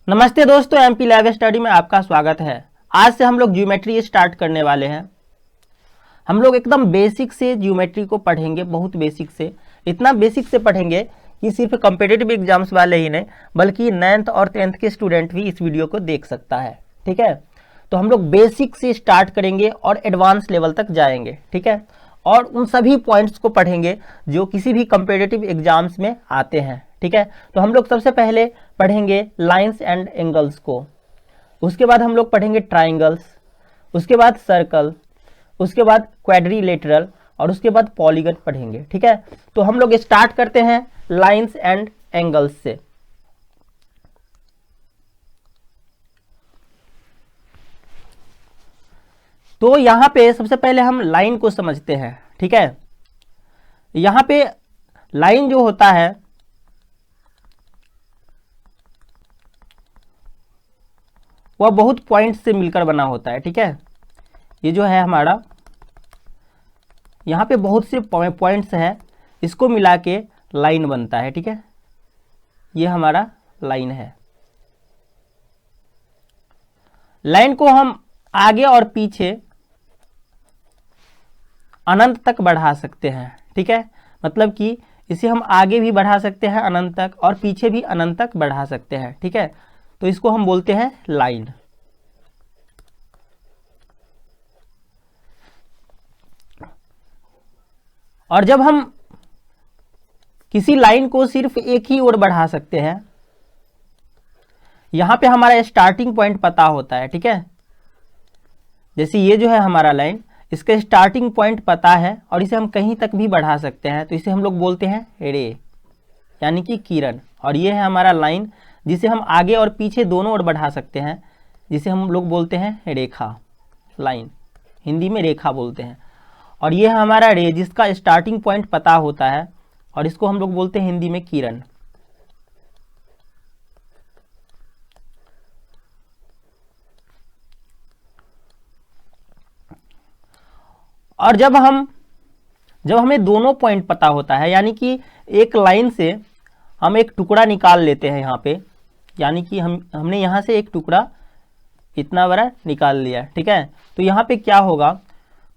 नमस्ते दोस्तों, MP lab study में आपका स्वागत है। आज से हम लोग ज्योमेट्री स्टार्ट करने वाले हैं। हम लोग एकदम बेसिक से ज्योमेट्री को पढ़ेंगे, बहुत बेसिक से। इतना बेसिक से पढ़ेंगे कि सिर्फ कॉम्पिटिटिव एग्जाम्स वाले ही नहीं बल्कि 9th और 10th के स्टूडेंट भी इस वीडियो को देख सकता है। ठीक है, तो हम लोग बेसिक से स्टार्ट करेंगे और एडवांस लेवल तक जाएंगे। ठीक है, और उन सभी पॉइंट्स को पढ़ेंगे जो किसी भी कॉम्पिटिटिव एग्जाम्स में आते हैं। ठीक है, तो हम लोग सबसे पहले पढ़ेंगे लाइंस एंड एंगल्स को, उसके बाद हम लोग पढ़ेंगे ट्राइंगल्स, उसके बाद सर्कल, उसके बाद क्वाड्रिलेटरल और उसके बाद पॉलीगन पढ़ेंगे। ठीक है, तो हम लोग स्टार्ट करते हैं लाइंस एंड एंगल्स से। तो यहां पे सबसे पहले हम लाइन को समझते हैं। ठीक है, यहां पे लाइन जो होता है वह बहुत पॉइंट से मिलकर बना होता है। ठीक है, ये जो है हमारा, यहाँ पे बहुत से पॉइंट्स हैं, इसको मिला के लाइन बनता है। ठीक है, ये हमारा लाइन है। लाइन को हम आगे और पीछे अनंत तक बढ़ा सकते हैं। ठीक है, मतलब कि इसे हम आगे भी बढ़ा सकते हैं अनंत तक और पीछे भी अनंत तक बढ़ा सकते हैं। ठीक है, तो इसको हम बोलते हैं लाइन। और जब हम किसी लाइन को सिर्फ एक ही ओर बढ़ा सकते हैं, यहां पे हमारा स्टार्टिंग पॉइंट पता होता है। ठीक है, जैसे ये जो है हमारा लाइन, इसका स्टार्टिंग पॉइंट पता है और इसे हम कहीं तक भी बढ़ा सकते हैं, तो इसे हम लोग बोलते हैं रे, यानी कि किरण। और ये है हमारा लाइन जिसे हम आगे और पीछे दोनों ओर बढ़ा सकते हैं, जिसे हम लोग बोलते हैं रेखा। लाइन हिंदी में रेखा बोलते हैं। और ये है हमारा रे जिसका स्टार्टिंग पॉइंट पता होता है और इसको हम लोग बोलते हैं हिंदी में किरण। और जब हमें दोनों पॉइंट पता होता है, यानी कि एक लाइन से हम एक टुकड़ा निकाल लेते हैं यहाँ पे, यानी कि हमने यहाँ से एक टुकड़ा इतना बड़ा निकाल लिया। ठीक है, तो यहाँ पे क्या होगा,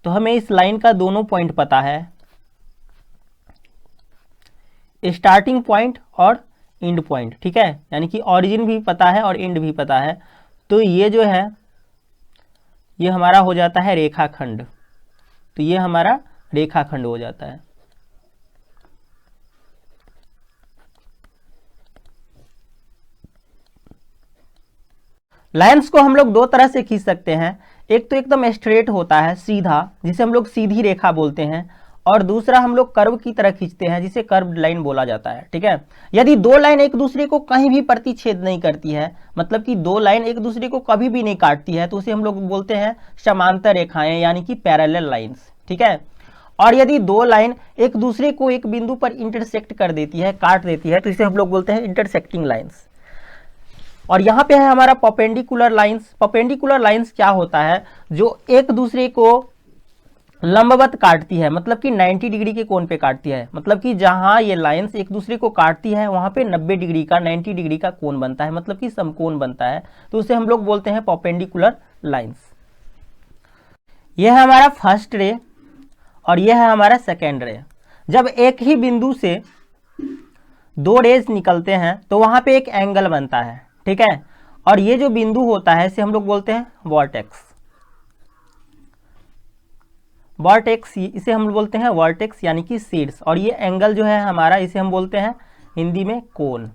तो हमें इस लाइन का दोनों पॉइंट पता है, स्टार्टिंग पॉइंट और एंड पॉइंट। ठीक है, यानी कि ऑरिजिन भी पता है और एंड भी पता है। तो ये जो है ये हमारा हो जाता है रेखाखंड। तो ये हमारा रेखाखंड हो जाता है। लाइंस को हम लोग दो तरह से खींच सकते हैं। एक तो एकदम स्ट्रेट होता है, सीधा, जिसे हम लोग सीधी रेखा बोलते हैं, और दूसरा हम लोग कर्व की तरह खींचते हैं, जिसे कर्व्ड लाइन बोला जाता है। ठीक है, यदि दो लाइन एक दूसरे को कहीं भी प्रतिच्छेद नहीं करती है, मतलब कि दो लाइन एक दूसरे को कभी भी नहीं काटती है, तो उसे हम लोग बोलते हैं समांतर रेखाएं, यानी कि पैरेलल लाइंस। ठीक है, और यदि दो लाइन एक दूसरे को एक बिंदु पर इंटरसेक्ट कर देती है, काट देती है, तो इसे हम लोग बोलते हैं इंटरसेक्टिंग लाइंस। और यहाँ पे है हमारा परपेंडिकुलर लाइंस। परपेंडिकुलर लाइंस क्या होता है, जो एक दूसरे को लंबवत काटती है, मतलब कि 90 डिग्री के कोण पे काटती है। मतलब कि जहां ये लाइंस एक दूसरे को काटती है वहां पे 90 डिग्री का 90 डिग्री का कोण बनता है, मतलब कि समकोण बनता है, तो उसे हम लोग बोलते हैं परपेंडिकुलर लाइंस। यह है हमारा फर्स्ट रे और यह है हमारा सेकेंड रे। जब एक ही बिंदु से दो रेज निकलते हैं तो वहां पे एक एंगल बनता है। ठीक है, और ये जो बिंदु होता है इसे हम लोग बोलते हैं वर्टेक्स। वर्टेक्स, इसे हम बोलते हैं वर्टेक्स, यानी कि शीर्ष। और ये एंगल जो है हमारा, इसे हम बोलते हैं हिंदी में कोण।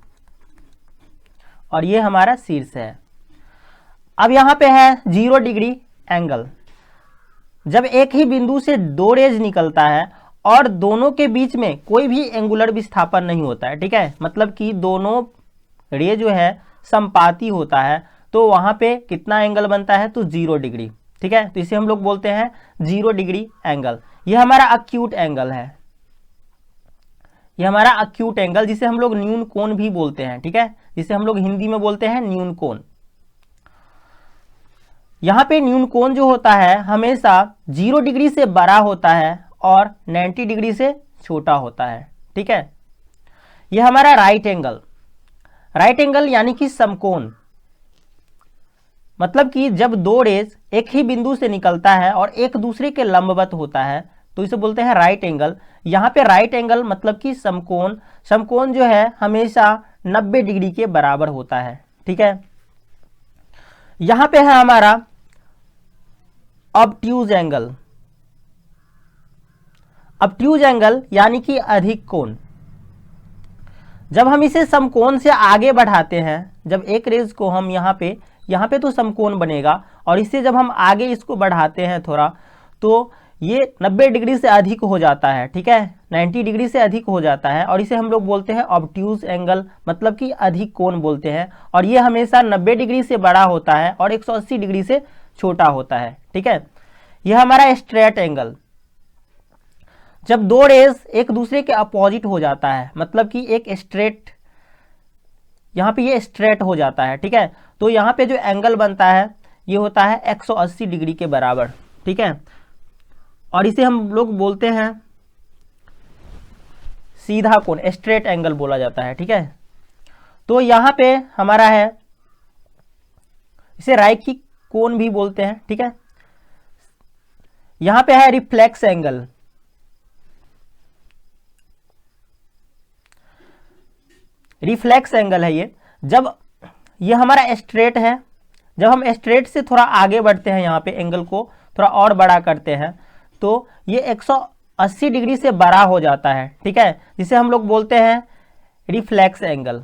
और ये हमारा शीर्ष है। अब यहां पे है 0 डिग्री एंगल। जब एक ही बिंदु से दो रेज निकलता है और दोनों के बीच में कोई भी एंगुलर विस्थापन नहीं होता है, ठीक है, मतलब कि दोनों रे जो है समपाती होता है, तो वहां पे कितना एंगल बनता है, तो 0 डिग्री। ठीक है, तो इसे हम लोग बोलते हैं 0 डिग्री एंगल। यह हमारा अक्यूट एंगल है, यह हमारा अक्यूट एंगल, जिसे हम लोग न्यून कोण भी बोलते हैं। ठीक है, जिसे हम लोग हिंदी में बोलते हैं न्यून कोण। यहाँ पे न्यून कोण जो होता है हमेशा 0 डिग्री से बड़ा होता है और 90 डिग्री से छोटा होता है। ठीक है, यह हमारा राइट एंगल यानी कि समकोण, मतलब कि जब दो रेज एक ही बिंदु से निकलता है और एक दूसरे के लंबवत होता है तो इसे बोलते हैं राइट एंगल। यहाँ पे राइट एंगल मतलब कि समकोण, समकोण जो है हमेशा 90 डिग्री के बराबर होता है, ठीक है। यहाँ पे है हमारा ऑब्ट्यूज एंगल। ऑब्ट्यूज एंगल यानी कि अधिक कोण। जब हम इसे समकोण से आगे बढ़ाते हैं, जब एक रेज को हम यहाँ पे तो समकोण बनेगा, और इससे जब हम आगे इसको बढ़ाते हैं थोड़ा तो ये 90 डिग्री से अधिक हो जाता है, ठीक है, 90 डिग्री से अधिक हो जाता है, और इसे हम लोग बोलते हैं ऑब्ट्यूज एंगल, मतलब कि अधिक कोण बोलते हैं। और ये हमेशा 90 डिग्री से बड़ा होता है और 180 डिग्री से छोटा होता है, ठीक है। यह हमारा स्ट्रेट एंगल। जब दो रेज एक दूसरे के अपोजिट हो जाता है, मतलब कि एक स्ट्रेट, यहाँ पे ये स्ट्रेट हो जाता है, ठीक है, तो यहाँ पे जो एंगल बनता है ये होता है 180 डिग्री के बराबर, ठीक है। और इसे हम लोग बोलते हैं सीधा कोण, स्ट्रेट एंगल बोला जाता है, ठीक है। तो यहाँ पे हमारा है, इसे रैखिक कोण भी बोलते हैं, ठीक है। यहाँ पे है रिफ्लेक्स एंगल। रिफ्लेक्स एंगल है ये। जब ये हमारा स्ट्रेट है, जब हम स्ट्रेट से थोड़ा आगे बढ़ते हैं, यहाँ पे एंगल को थोड़ा और बड़ा करते हैं तो ये 180 डिग्री से बड़ा हो जाता है, ठीक है, जिसे हम लोग बोलते हैं रिफ्लेक्स एंगल।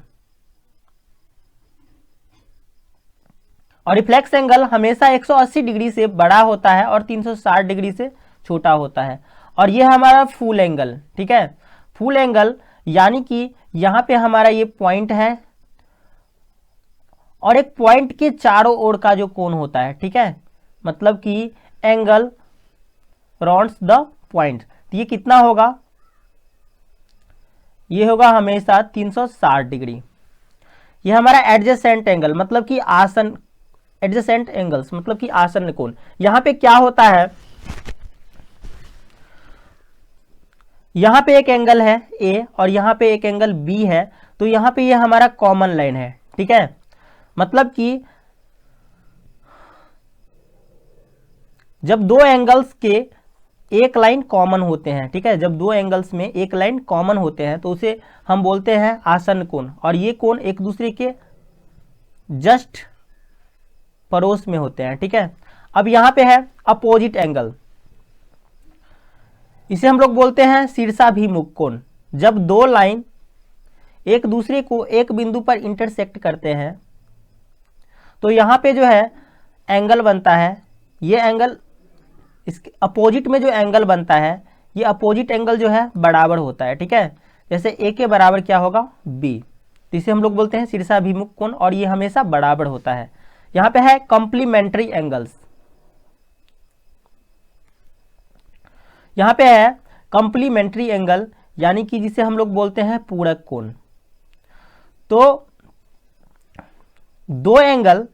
और रिफ्लेक्स एंगल हमेशा 180 डिग्री से बड़ा होता है और 360 डिग्री से छोटा होता है। और ये हमारा फुल एंगल, ठीक है। फुल एंगल यानी कि यहाँ पे हमारा ये पॉइंट है और एक पॉइंट के चारों ओर का जो कोण होता है, ठीक है, मतलब कि एंगल राउंड्स द पॉइंट। तो ये कितना होगा, ये होगा हमेशा 360 डिग्री। ये हमारा एडजेसेंट एंगल, मतलब कि आसन, एडजेसेंट एंगल्स मतलब कि आसन्न कोण। यहाँ पे क्या होता है, यहाँ पे एक एंगल है ए और यहाँ पे एक एंगल बी है, तो यहाँ पे ये हमारा कॉमन लाइन है, ठीक है। मतलब कि जब दो एंगल्स के एक लाइन कॉमन होते हैं, ठीक है, जब दो एंगल्स में एक लाइन कॉमन होते हैं तो उसे हम बोलते हैं आसन्न कोण। और ये कोण एक दूसरे के जस्ट पड़ोस में होते हैं, ठीक है। अब यहाँ पे है अपोजिट एंगल, इसे हम लोग बोलते हैं शीर्षाभिमुख कोण। जब दो लाइन एक दूसरे को एक बिंदु पर इंटरसेक्ट करते हैं तो यहाँ पे जो है एंगल बनता है, ये एंगल, इसके अपोजिट में जो एंगल बनता है ये अपोजिट एंगल जो है बराबर होता है, ठीक है। जैसे ए के बराबर क्या होगा, बी, तो इसे हम लोग बोलते हैं शीर्षाभिमुख कोण और ये हमेशा बराबर होता है। यहाँ पे है कॉम्प्लीमेंट्री एंगल्स। यहाँ पे है कॉम्प्लीमेंट्री एंगल यानी कि जिसे हम लोग बोलते हैं पूरक कोण। तो दो एंगल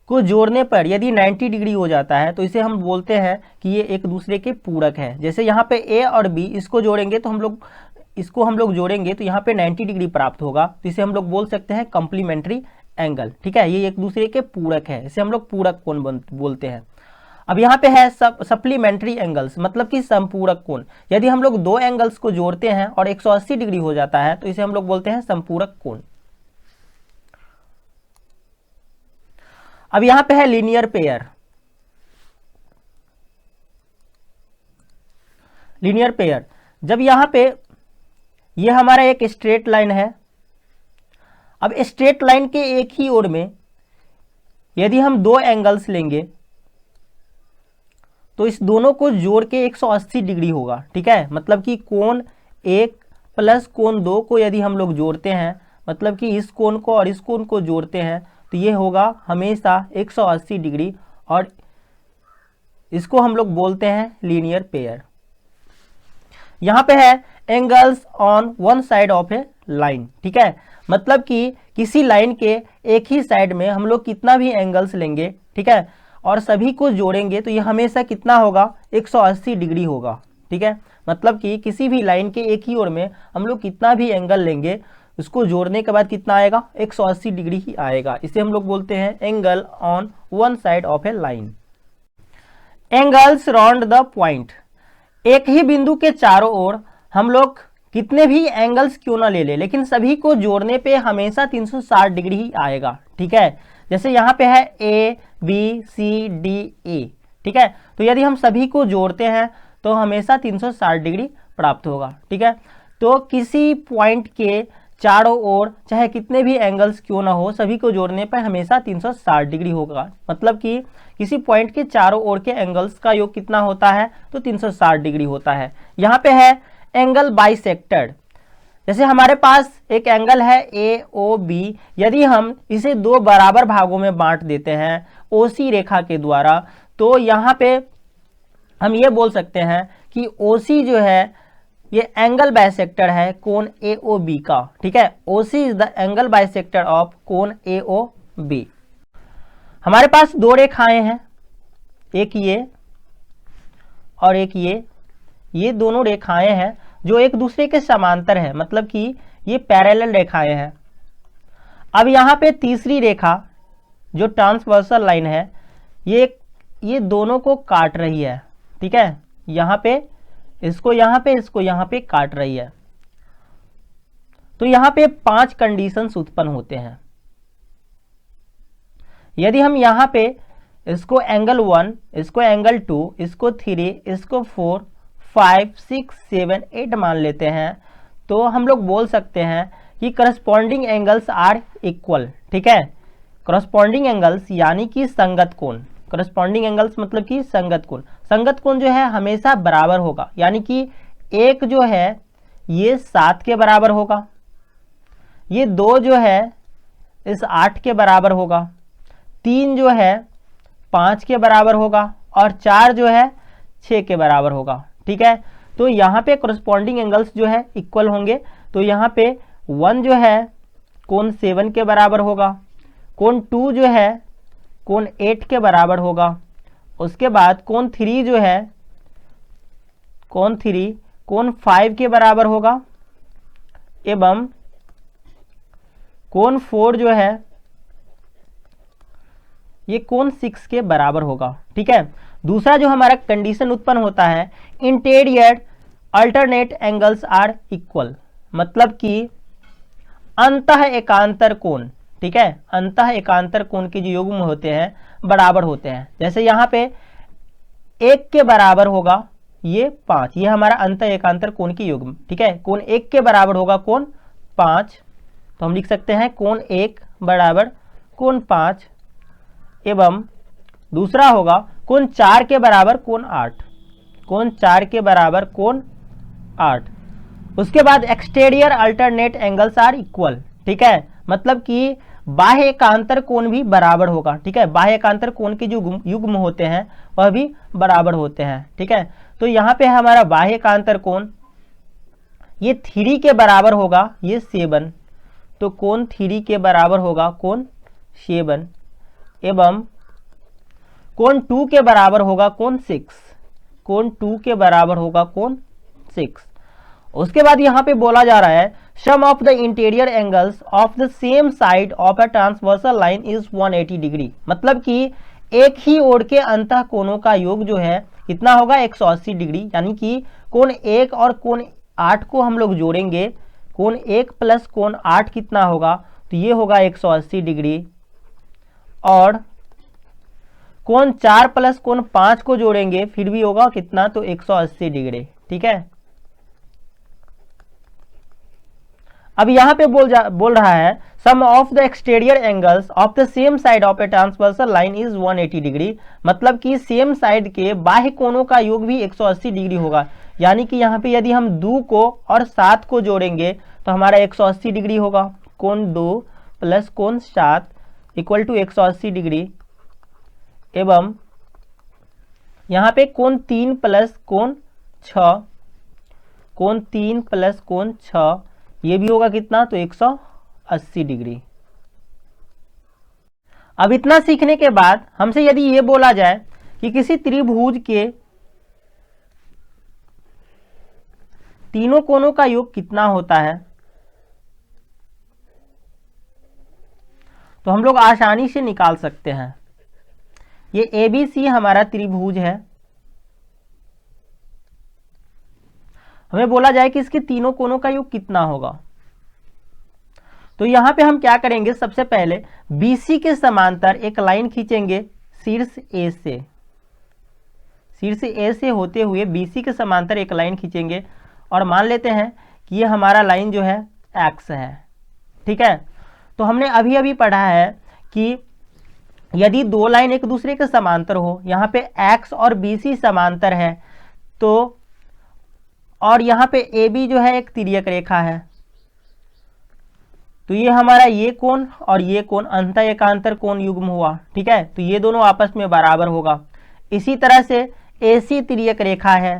को जोड़ने पर यदि 90 डिग्री हो जाता है तो इसे हम बोलते हैं कि ये एक दूसरे के पूरक है। जैसे यहाँ पे ए और बी, इसको जोड़ेंगे तो हम लोग जोड़ेंगे तो यहाँ पे 90 डिग्री प्राप्त होगा, तो इसे हम लोग बोल सकते हैं कॉम्प्लीमेंट्री एंगल, ठीक है। ये एक दूसरे के पूरक है, इसे हम लोग पूरक कोण बोलते हैं। अब यहाँ पे है सप्लीमेंट्री एंगल्स, मतलब कि संपूरक कोण। यदि हम लोग दो एंगल्स को जोड़ते हैं और 180 डिग्री हो जाता है तो इसे हम लोग बोलते हैं संपूरक कोण। अब यहाँ पे है लीनियर पेयर। लीनियर पेयर, जब यहाँ पे ये हमारा एक स्ट्रेट लाइन है, अब स्ट्रेट लाइन के एक ही ओर में यदि हम दो एंगल्स लेंगे तो इस दोनों को जोड़ के 180 डिग्री होगा, ठीक है। मतलब कि कोण 1 प्लस कोण 2 को यदि हम लोग जोड़ते हैं, मतलब कि इस कोण को और इस कोण को जोड़ते हैं तो ये होगा हमेशा 180 डिग्री और इसको हम लोग बोलते हैं लीनियर पेयर। यहाँ पे है angles on one side of A line, ठीक है। मतलब कि किसी लाइन के एक ही साइड में हम लोग कितना भी एंगल्स लेंगे, ठीक है, और सभी को जोड़ेंगे तो ये हमेशा कितना होगा, 180 डिग्री होगा, ठीक है। मतलब कि किसी भी लाइन के एक ही ओर में हम लोग कितना भी एंगल लेंगे उसको जोड़ने के बाद कितना आएगा, 180 डिग्री ही आएगा। इसे हम लोग बोलते हैं angle on one side of A line. Angles round the point, एक ही बिंदु के चारों ओर हम लोग कितने भी एंगल्स क्यों ना ले ले, लेकिन सभी को जोड़ने पे हमेशा 360 डिग्री ही आएगा। ठीक है, जैसे यहाँ पे है A B C D A, ठीक है, तो यदि हम सभी को जोड़ते हैं तो हमेशा 360 डिग्री प्राप्त होगा। ठीक है, तो किसी पॉइंट के चारों ओर चाहे कितने भी एंगल्स क्यों ना हो, सभी को जोड़ने पर हमेशा 360 डिग्री होगा। मतलब कि किसी पॉइंट के चारों ओर के एंगल्स का योग कितना होता है, तो 360 डिग्री होता है। यहाँ पे है एंगल बाइसेक्टेड, जैसे हमारे पास एक एंगल है ए ओ बी, यदि हम इसे दो बराबर भागों में बांट देते हैं ओसी रेखा के द्वारा, तो यहाँ पे हम ये बोल सकते हैं कि ओसी जो है ये एंगल बाइसेक्टर है कोण ए ओ बी का। ठीक है, ओसी is the angle bisector of कोण ए ओ बी। हमारे पास दो रेखाएं हैं, एक ये और एक ये दोनों रेखाएं हैं जो एक दूसरे के समांतर है, मतलब कि ये पैरेलल रेखाएं हैं। अब यहाँ पे तीसरी रेखा जो ट्रांसवर्सल लाइन है, ये दोनों को काट रही है। ठीक है, यहाँ पे इसको यहाँ पे काट रही है। तो यहाँ पे 5 कंडीशंस उत्पन्न होते हैं। यदि हम यहाँ पे इसको एंगल 1, इसको एंगल 2, इसको 3, इसको 4, 5, 6, 7, 8 मान लेते हैं, तो हम लोग बोल सकते हैं कि करस्पॉन्डिंग एंगल्स आर इक्वल। ठीक है, करस्पॉन्डिंग एंगल्स यानी कि संगत कोण, करस्पॉन्डिंग एंगल्स मतलब कि संगत कोण, संगत कोण जो है हमेशा बराबर होगा। यानी कि एक जो है ये 7 के बराबर होगा, ये 2 जो है इस 8 के बराबर होगा, 3 जो है 5 के बराबर होगा और 4 जो है 6 के बराबर होगा। ठीक है, तो यहाँ पे करस्पॉन्डिंग एंगल्स जो है इक्वल होंगे। तो यहाँ पे 1 जो है कोण 7 के बराबर होगा, कोण 2 जो है कोण 8 के बराबर होगा, उसके बाद कोण 3 जो है कोण 3 कोण 5 के बराबर होगा, एवं कोण 4 जो है ये कोण 6 के बराबर होगा। ठीक है, दूसरा जो हमारा कंडीशन उत्पन्न होता है, interior alternate angles are equal, मतलब कि अंतः एकांतर कोण। ठीक है, अंतः एकांतर कोण के जो युग्म होते हैं बराबर होते हैं। जैसे यहाँ पे 1 के बराबर होगा ये 5, ये हमारा अंतः एकांतर कोण की युग्म। ठीक है, कोण 1 के बराबर होगा कोण 5, तो हम लिख सकते हैं कोण 1 बराबर कोण 5, एवं दूसरा होगा कोण 4 के बराबर कोण 8, कोण 4 के बराबर कोण 8। उसके बाद exterior alternate angles are equal. ठीक है, मतलब कि बाह्य एकांतर कोण भी बराबर होगा। ठीक है, बाह्य एकांतर कोण के जो युग्म होते हैं वह भी बराबर होते हैं। ठीक है, तो यहाँ पे हमारा बाह्य एकांतर कोण ये 3 के बराबर होगा, ये 7, तो कोण 3 के बराबर होगा कोण 7, एवं कोण 2 के बराबर होगा कोण 6, कोण 2 के बराबर होगा कोण 6। उसके बाद यहाँ पे बोला जा रहा है sum of the interior angles of the same side of a transversal line is 180 degree, मतलब कि एक ही ओर के अंतः कोणों का योग जो है कितना होगा, 180 डिग्री। यानी कि कोण 1 और कोण 8 को हम लोग जोड़ेंगे, कोण 1 प्लस कोण 8 कितना होगा, तो ये होगा 180 डिग्री। और कोण 4 प्लस कोण 5 को जोड़ेंगे फिर भी होगा कितना, तो 180 डिग्री। ठीक है, अब यहाँ पे बोल रहा है sum of the exterior angles of the same side of a transversal line is 180 degree, मतलब कि सेम साइड के बाह्य कोणों का योग भी 180 डिग्री होगा। यानी कि यहाँ पे यदि हम 2 को और 7 को जोड़ेंगे तो हमारा 180 डिग्री होगा। कोण 2 प्लस कोण 7 इक्वल टू 180 डिग्री, एवं यहाँ पे कोण 3 प्लस कोण 6, कोण 3 प्लस कोण 6 ये भी होगा कितना, तो 180 डिग्री। अब इतना सीखने के बाद हमसे यदि ये बोला जाए कि किसी त्रिभुज के तीनों कोणों का योग कितना होता है, तो हम लोग आसानी से निकाल सकते हैं। ये ABC हमारा त्रिभुज है। हमें बोला जाए कि इसके तीनों कोनों का योग कितना होगा। तो यहां पे हम क्या करेंगे, सबसे पहले BC के समांतर एक लाइन खींचेंगे शीर्ष A से होते हुए BC के समांतर एक लाइन खींचेंगे और मान लेते हैं कि ये हमारा लाइन जो है X है। ठीक है, तो हमने अभी अभी पढ़ा है कि यदि दो लाइन एक दूसरे के समांतर हो, यहाँ पे X और BC समांतर है, तो और यहाँ पे AB जो है एक तिर्यक रेखा है, तो ये हमारा ये कोण और ये कोण अंतः एकांतर कोण युग्म हुआ। ठीक है, तो ये दोनों आपस में बराबर होगा। इसी तरह से AC तिर्यक रेखा है,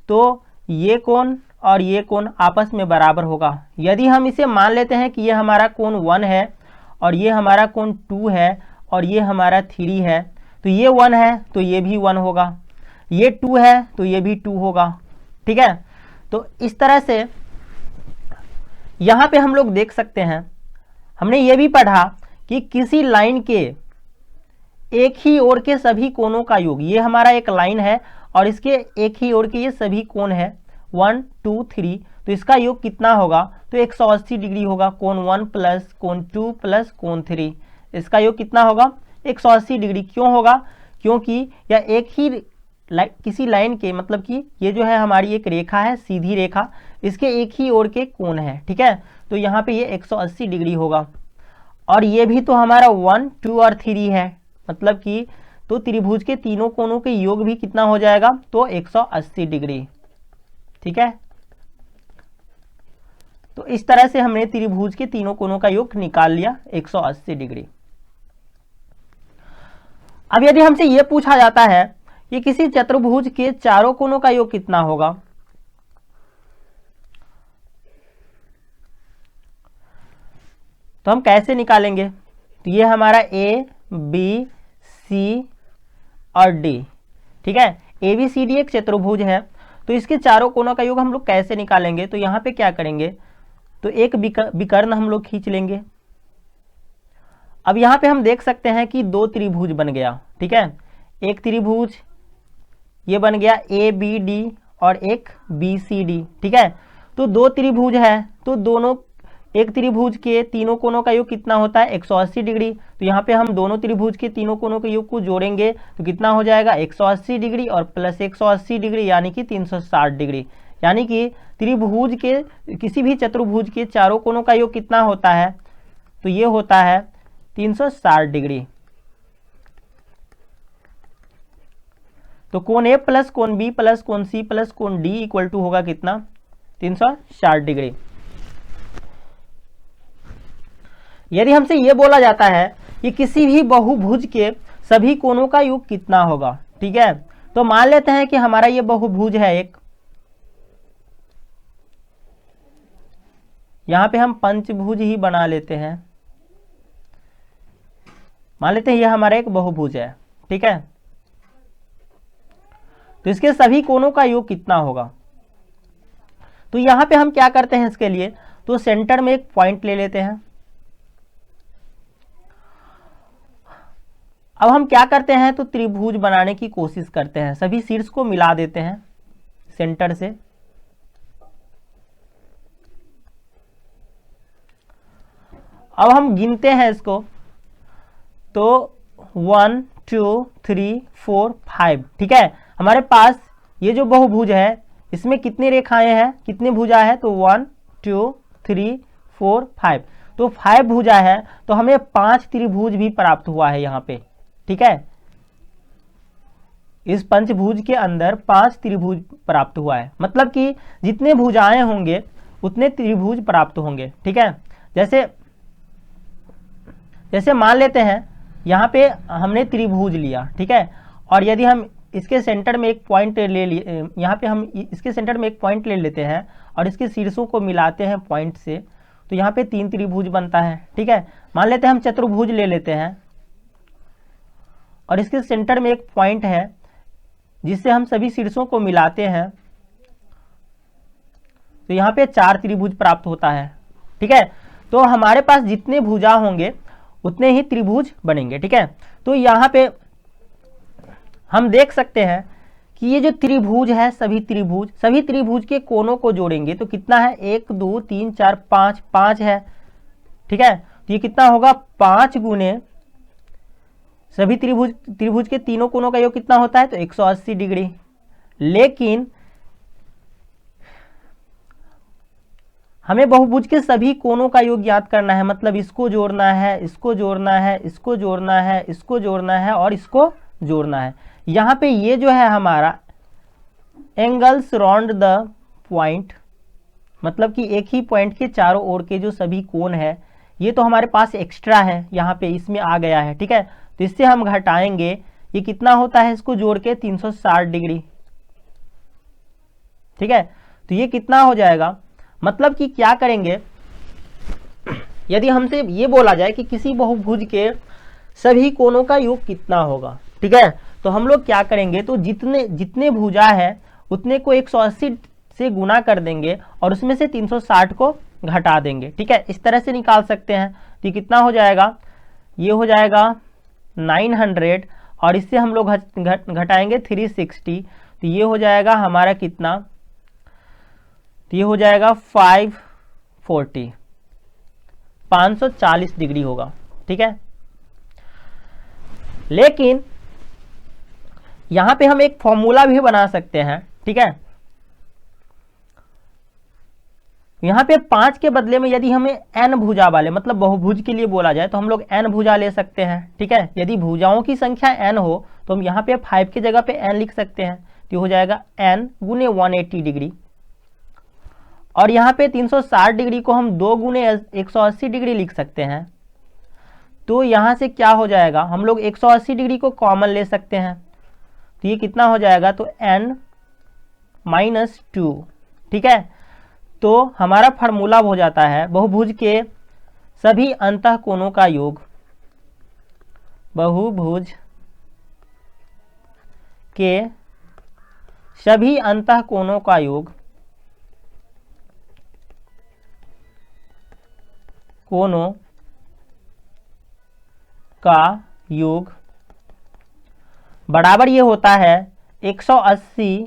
तो ये कोण और ये कोण आपस में बराबर होगा। यदि हम इसे मान लेते हैं कि ये हमारा कोण 1 है और ये हमारा कोण 2 है और ये हमारा 3 है, तो ये 1 है तो ये भी 1 होगा, ये 2 है तो ये भी 2 होगा। ठीक है, तो इस तरह से यहाँ पे हम लोग देख सकते हैं, हमने ये भी पढ़ा कि किसी लाइन के एक ही ओर के सभी कोणों का योग, ये हमारा एक लाइन है और इसके एक ही ओर के ये सभी कोण है 1 2 3, तो इसका योग कितना होगा, तो 180 डिग्री होगा। कोण 1 प्लस कोण 2 प्लस कोण 3, इसका योग कितना होगा, 180 डिग्री। क्यों होगा, क्योंकि यह एक ही किसी लाइन के, मतलब कि ये जो है हमारी एक रेखा है सीधी रेखा, इसके एक ही ओर के कोण है। ठीक है, तो यहाँ पे ये 180 डिग्री होगा और ये भी तो हमारा 1 2 और 3 है, मतलब कि तो त्रिभुज के तीनों कोणों के योग भी कितना हो जाएगा, तो 180 डिग्री। ठीक है, तो इस तरह से हमने त्रिभुज के तीनों कोणों का योग निकाल लिया 180 डिग्री। अब यदि हमसे यह पूछा जाता है कि किसी चतुर्भुज के चारों कोणों का योग कितना होगा, तो हम कैसे निकालेंगे, तो ये हमारा A B C और D। ठीक है, ABCD एक चतुर्भुज है, तो इसके चारों कोणों का योग हम लोग कैसे निकालेंगे, तो यहाँ पे क्या करेंगे, तो एक विकर्ण हम लोग खींच लेंगे। अब यहाँ पे हम देख सकते हैं कि दो त्रिभुज बन गया। ठीक है, एक त्रिभुज ये बन गया ABD और एक BCD। ठीक है, तो दो त्रिभुज है, तो दोनों एक त्रिभुज के तीनों कोणों का योग कितना होता है, 180 डिग्री। तो यहाँ पे हम दोनों त्रिभुज के तीनों कोणों के योग को जोड़ेंगे तो कितना हो जाएगा, 180 डिग्री और प्लस 180 डिग्री यानी कि 360 डिग्री। यानी कि त्रिभुज के किसी भी चतुर्भुज के चारों कोणों का योग कितना होता है, तो ये होता है 360 डिग्री। तो कोण A प्लस कोण B प्लस कोण C प्लस कोण D इक्वल टू होगा कितना, 360 डिग्री। यदि हमसे यह बोला जाता है कि किसी भी बहुभुज के सभी कोणों का योग कितना होगा, ठीक है, तो मान लेते हैं कि हमारा ये बहुभुज है एक, यहां पे हम पंचभुज ही बना लेते हैं, मान लेते हैं यह हमारा एक बहुभुज है। ठीक है, तो इसके सभी कोणों का योग कितना होगा, तो यहां पे हम क्या करते हैं इसके लिए, तो सेंटर में एक पॉइंट ले लेते हैं। अब हम क्या करते हैं, तो त्रिभुज बनाने की कोशिश करते हैं, सभी शीर्ष को मिला देते हैं सेंटर से। अब हम गिनते हैं इसको, तो 1 2 3 4 5। ठीक है, हमारे पास ये जो बहुभुज है इसमें कितनी रेखाएं हैं, कितनी भुजा है, तो 1 2 3 4 5, तो 5 भुजा है, तो हमें 5 त्रिभुज भी प्राप्त हुआ है यहाँ पे। ठीक है, इस पंचभुज के अंदर 5 त्रिभुज प्राप्त हुआ है, मतलब कि जितने भुजाएं होंगे उतने त्रिभुज प्राप्त होंगे। ठीक है, जैसे मान लेते हैं यहाँ पे हमने त्रिभुज लिया। ठीक है, और यदि हम इसके सेंटर में एक पॉइंट ले लिए, यहाँ पे हम इसके सेंटर में एक पॉइंट ले लेते हैं और इसके शीर्षों को मिलाते हैं पॉइंट से, तो यहाँ पे 3 त्रिभुज बनता है। ठीक है, मान लेते हैं हम चतुर्भुज ले लेते हैं और इसके सेंटर में एक पॉइंट है जिससे हम सभी शीर्षों को मिलाते हैं, तो यहाँ पे 4 त्रिभुज प्राप्त होता है। ठीक है, तो हमारे पास जितने भुजा होंगे उतने ही त्रिभुज बनेंगे। ठीक है, तो यहाँ पे हम देख सकते हैं कि ये जो त्रिभुज है, सभी त्रिभुज के कोनों को जोड़ेंगे तो कितना है, 1 2 3 4 5, 5 है। ठीक है, तो ये कितना होगा, 5 गुने सभी त्रिभुज के तीनों कोनों का योग कितना होता है, तो 180 डिग्री। लेकिन हमें बहुभुज के सभी कोनों का योग ज्ञात करना है, मतलब इसको जोड़ना है, इसको जोड़ना है, इसको जोड़ना है, इसको जोड़ना है और इसको जोड़ना है। यहाँ पे ये जो है हमारा एंगल्स राउंड द पॉइंट, मतलब कि एक ही पॉइंट के चारों ओर के जो सभी कोण है, ये तो हमारे पास एक्स्ट्रा है, यहाँ पे इसमें आ गया है। ठीक है, तो इससे हम घटाएंगे, ये कितना होता है, इसको जोड़ के 360 डिग्री। ठीक है, तो ये कितना हो जाएगा, मतलब कि क्या करेंगे, यदि हमसे ये बोला जाए कि किसी बहुभुज के सभी कोणों का योग कितना होगा, ठीक है, तो हम लोग क्या करेंगे, तो जितने भुजा है उतने को 180 से गुना कर देंगे और उसमें से 360 को घटा देंगे। ठीक है, इस तरह से निकाल सकते हैं। तो ये कितना हो जाएगा, ये हो जाएगा 900 और इससे हम लोग घटाएंगे 360, तो ये हो जाएगा हमारा कितना, तो ये हो जाएगा 540 डिग्री होगा। ठीक है, लेकिन यहां पे हम एक फॉर्मूला भी बना सकते हैं। ठीक है, यहां पे 5 के बदले में यदि हमें n भुजा वाले, मतलब बहुभुज के लिए बोला जाए, तो हम लोग n भुजा ले सकते हैं। ठीक है, यदि भुजाओं की संख्या n हो तो हम यहाँ पे 5 की जगह पे n लिख सकते हैं, तो हो जाएगा n गुने 180 डिग्री। और यहाँ पे 360 डिग्री को हम 2 गुने 180 डिग्री लिख सकते हैं। तो यहाँ से क्या हो जाएगा, हम लोग 180 डिग्री को कॉमन ले सकते हैं, तो ये कितना हो जाएगा, तो n - 2। ठीक है, तो हमारा फार्मूला हो जाता है बहुभुज के सभी अंतःकोणों का योग, बहुभुज के सभी अंतःकोणों का योग, कोणों का योग बराबर ये होता है 180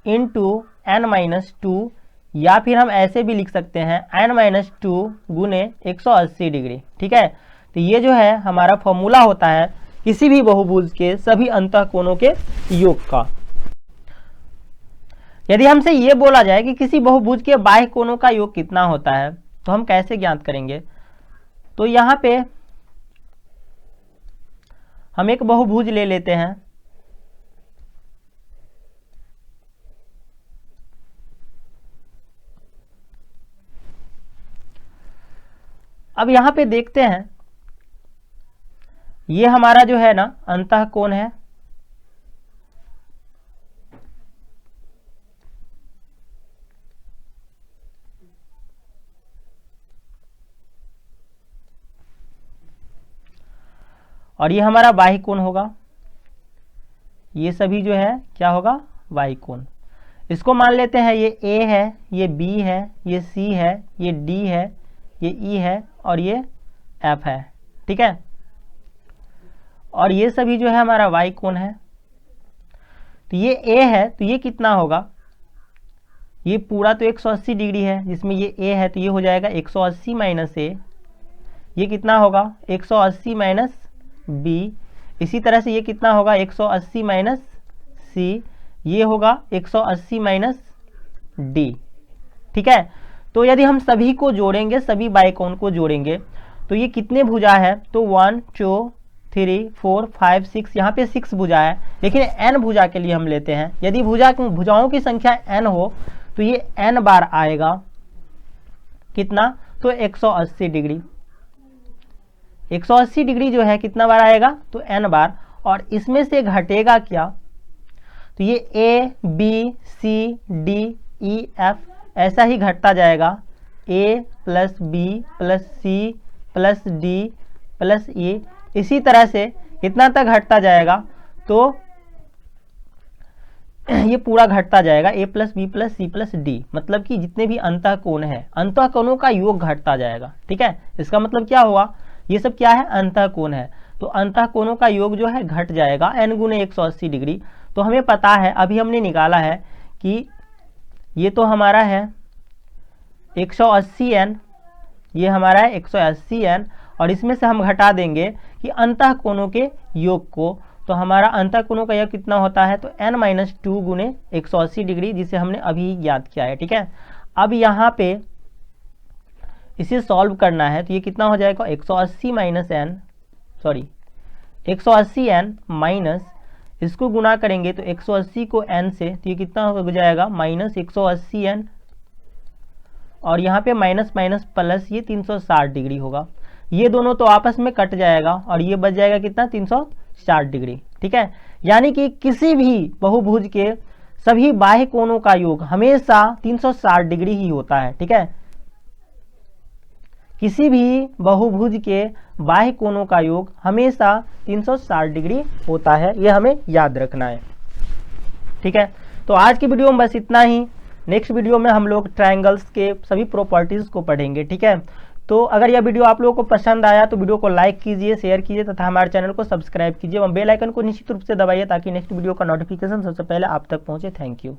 इंटू n-2, या फिर हम ऐसे भी लिख सकते हैं n-2 गुने 180 डिग्री। ठीक है, तो ये जो है हमारा फॉर्मूला होता है किसी भी बहुभुज के सभी अंतःकोणों के योग का। यदि हमसे ये बोला जाए कि किसी बहुभुज के बाह्य कोणों का योग कितना होता है, तो हम कैसे ज्ञात करेंगे, तो यहाँ पे हम एक बहुभुज ले लेते हैं। अब यहाँ पे देखते हैं, ये हमारा जो है ना अंतःकोण है, और ये हमारा बाह्य कोण होगा। ये सभी जो है क्या होगा, बाह्य कोण। इसको मान लेते हैं ये A है, ये B है, ये C है, ये D है, ये E है और ये F है। ठीक है, और ये सभी जो है हमारा y कोण है। तो ये A है, तो ये कितना होगा, ये पूरा तो 180 डिग्री है, जिसमें ये A है, तो ये हो जाएगा 180 माइनस A। ये कितना होगा, 180 माइनस B। इसी तरह से ये कितना होगा, 180 माइनस C। ये होगा 180 माइनस D। ठीक है, तो यदि हम सभी को जोड़ेंगे, सभी बाह्य कोण को जोड़ेंगे, तो ये कितने भुजा है, तो 1 2 3 4 5 6, यहाँ पे 6 भुजा है, लेकिन n भुजा के लिए हम लेते हैं। यदि भुजाओं की संख्या n हो तो ये n बार आएगा, कितना, तो 180 डिग्री। 180 डिग्री जो है कितना बार आएगा, तो n बार, और इसमें से घटेगा क्या, तो ये A B C D E F ऐसा ही घटता जाएगा, A plus B plus C plus D plus E, इसी तरह से कितना तक घटता जाएगा, तो ये पूरा घटता जाएगा A plus B plus C plus D, मतलब कि जितने भी अंतःकोण है, अंतःकोणों का योग घटता जाएगा। ठीक है, इसका मतलब क्या हुआ ये सब क्या है, अंतः कोण है। तो अंतः कोणों का योग जो है घट जाएगा n गुने 180 डिग्री। तो हमें पता है, अभी हमने निकाला है कि ये तो हमारा है 180n, ये हमारा है 180n, और इसमें से हम घटा देंगे कि अंतः कोणों के योग को। तो हमारा अंतः कोणों का योग कितना होता है, तो n-2 गुने 180 डिग्री, जिसे हमने अभी याद किया है। ठीक है, अब यहाँ पे इसे सॉल्व करना है, तो ये कितना हो जाएगा 180n माइनस इसको गुना करेंगे तो 180 को n से, तो ये कितना हो जाएगा -180n, और यहाँ पे माइनस माइनस प्लस ये 360 डिग्री होगा। ये दोनों तो आपस में कट जाएगा और ये बच जाएगा कितना, 360 डिग्री। ठीक है, यानी कि किसी भी बहुभुज के सभी बाह्य कोणों का योग हमेशा 360 डिग्री ही होता है। ठीक है, किसी भी बहुभुज के बाह्य कोणों का योग हमेशा 360 डिग्री होता है, यह हमें याद रखना है। ठीक है, तो आज की वीडियो में बस इतना ही। नेक्स्ट वीडियो में हम लोग ट्रायंगल्स के सभी प्रॉपर्टीज को पढ़ेंगे। ठीक है, तो अगर यह वीडियो आप लोगों को पसंद आया तो वीडियो को लाइक कीजिए, शेयर कीजिए तथा हमारे चैनल को सब्सक्राइब कीजिए और बेल आइकन को निश्चित रूप से दबाइए ताकि नेक्स्ट वीडियो का नोटिफिकेशन सबसे पहले आप तक पहुंचे। Thank you.